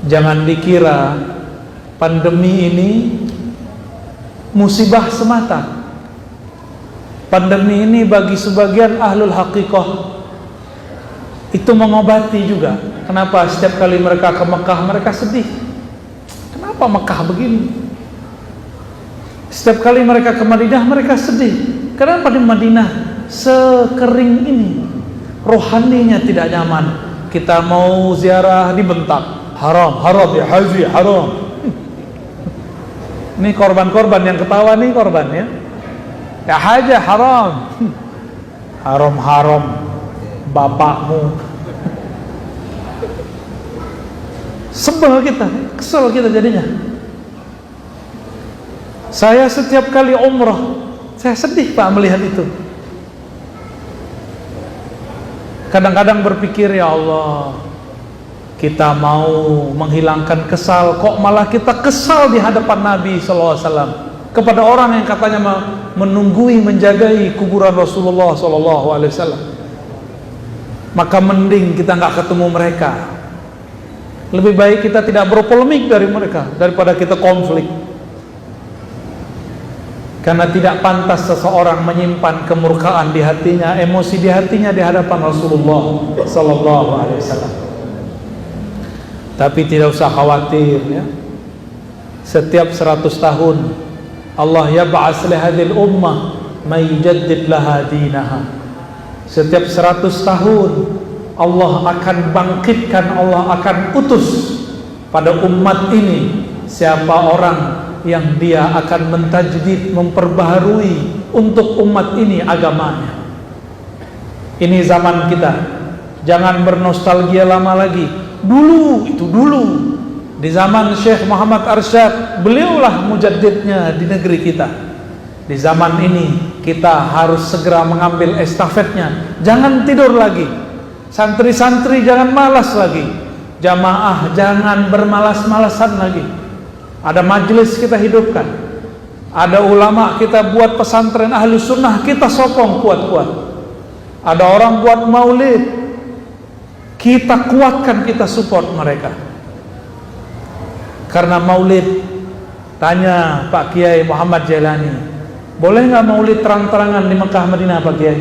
Jangan dikira pandemi ini musibah semata. Pandemi ini bagi sebagian ahlul haqiqah itu mengobati juga. Kenapa setiap kali mereka ke Mekah mereka sedih? Kenapa Mekah begini? Setiap kali mereka ke Madinah mereka sedih. Kenapa di Madinah sekering ini? Rohaninya tidak nyaman. Kita mau ziarah dibentak. Haram, haram ya haji, haram. Ini korban-korban yang ketawa nih korban ya. Ya haji haram. Haram-haram bapakmu. Sebel kita, kesel kita jadinya. Saya setiap kali umrah, saya sedih Pak melihat itu. Kadang-kadang berpikir, ya Allah, kita mau menghilangkan kesal, kok malah kita kesal di hadapan Nabi SAW kepada orang yang katanya menunggui, menjagai kuburan Rasulullah SAW. Maka mending kita nggak ketemu mereka. Lebih baik kita tidak berpolemik dari mereka daripada kita konflik. Karena tidak pantas seseorang menyimpan kemurkaan di hatinya, emosi di hatinya di hadapan Rasulullah SAW. Tapi tidak usah khawatir ya. Setiap 100 tahun Allah yab'ats li hadhil ummah may yujaddid laha dinaha. Setiap 100 tahun Allah akan bangkitkan, Allah akan utus pada umat ini siapa orang yang dia akan mentajdid, memperbaharui untuk umat ini agamanya. Ini zaman kita. Jangan bernostalgia lama lagi. Dulu, itu dulu. Di zaman Syekh Muhammad Arsyad, beliaulah mujaddidnya di negeri kita. Di zaman ini kita harus segera mengambil estafetnya. Jangan tidur lagi. Santri-santri jangan malas lagi. Jamaah jangan bermalas-malasan lagi. Ada majelis kita hidupkan. Ada ulama kita buat pesantren ahli sunnah kita sokong kuat-kuat. Ada orang buat maulid, kita kuatkan, kita support mereka. Karena maulid, tanya Pak Kiai Muhammad Jailani, boleh nggak maulid terang-terangan di Mekah Madinah Pak Kiai?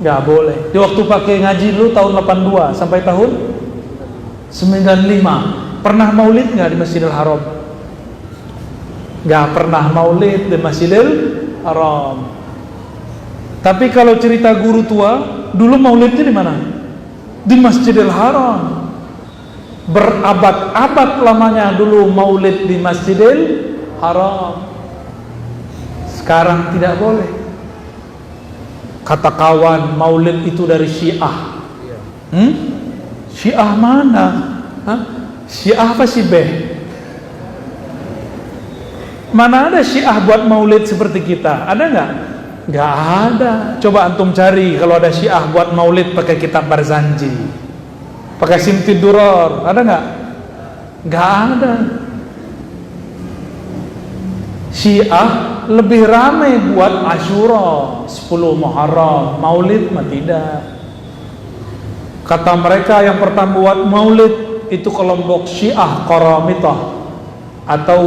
Nggak boleh. Di waktu Pak Kiai ngaji dulu tahun 82 sampai tahun 95, pernah maulid nggak di Masjidil Haram? Nggak pernah maulid di Masjidil Haram. Tapi kalau cerita guru tua, dulu maulidnya di mana? Di Masjidil Haram. Berabad-abad lamanya dulu maulid di Masjidil Haram. Sekarang tidak boleh. Kata kawan, maulid itu dari Syiah. Syiah mana? Syiah apa sih beh? Mana ada Syiah buat maulid seperti kita? Ada nggak? Nggak ada. Coba antum cari kalau ada Syiah buat maulid pakai kitab Barzanji, pakai Simtid Duror, ada nggak? Nggak ada. Syiah lebih ramai buat Asyura, 10 Muharram, maulid mah tidak. Kata mereka yang pertama buat maulid itu kelompok Syiah Qaramitah atau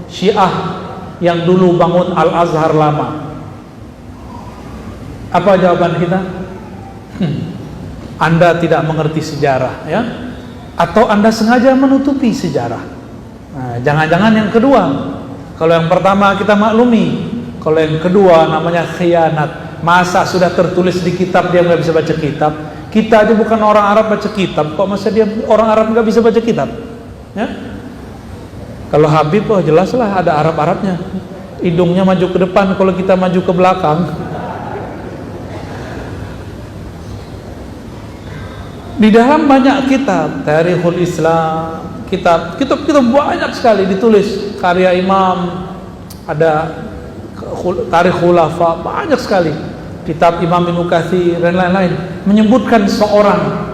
Syiah yang dulu bangun Al-Azhar lama. Apa jawaban kita? Anda tidak mengerti sejarah ya? Atau Anda sengaja menutupi sejarah? Nah, jangan-jangan yang kedua. Kalau yang pertama kita maklumi, kalau yang kedua namanya khianat. Masa sudah tertulis di kitab dia nggak bisa baca kitab? Kita aja bukan orang Arab baca kitab, kok masa dia orang Arab nggak bisa baca kitab? Ya? Kalau Habib, oh jelaslah ada Arab-Arabnya. Hidungnya maju ke depan, kalau kita maju ke belakang. Di dalam banyak kitab, Tarikhul Islam, kitab banyak sekali ditulis. Karya Imam, ada Tarikh Khulafa, banyak sekali. Kitab Imam Ibnu Katsir dan lain-lain menyebutkan seorang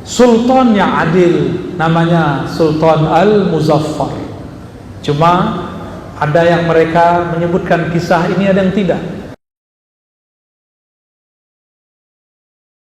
sultan yang adil, namanya Sultan Al-Muzaffar. Cuma ada yang mereka menyebutkan kisah ini, ada yang tidak.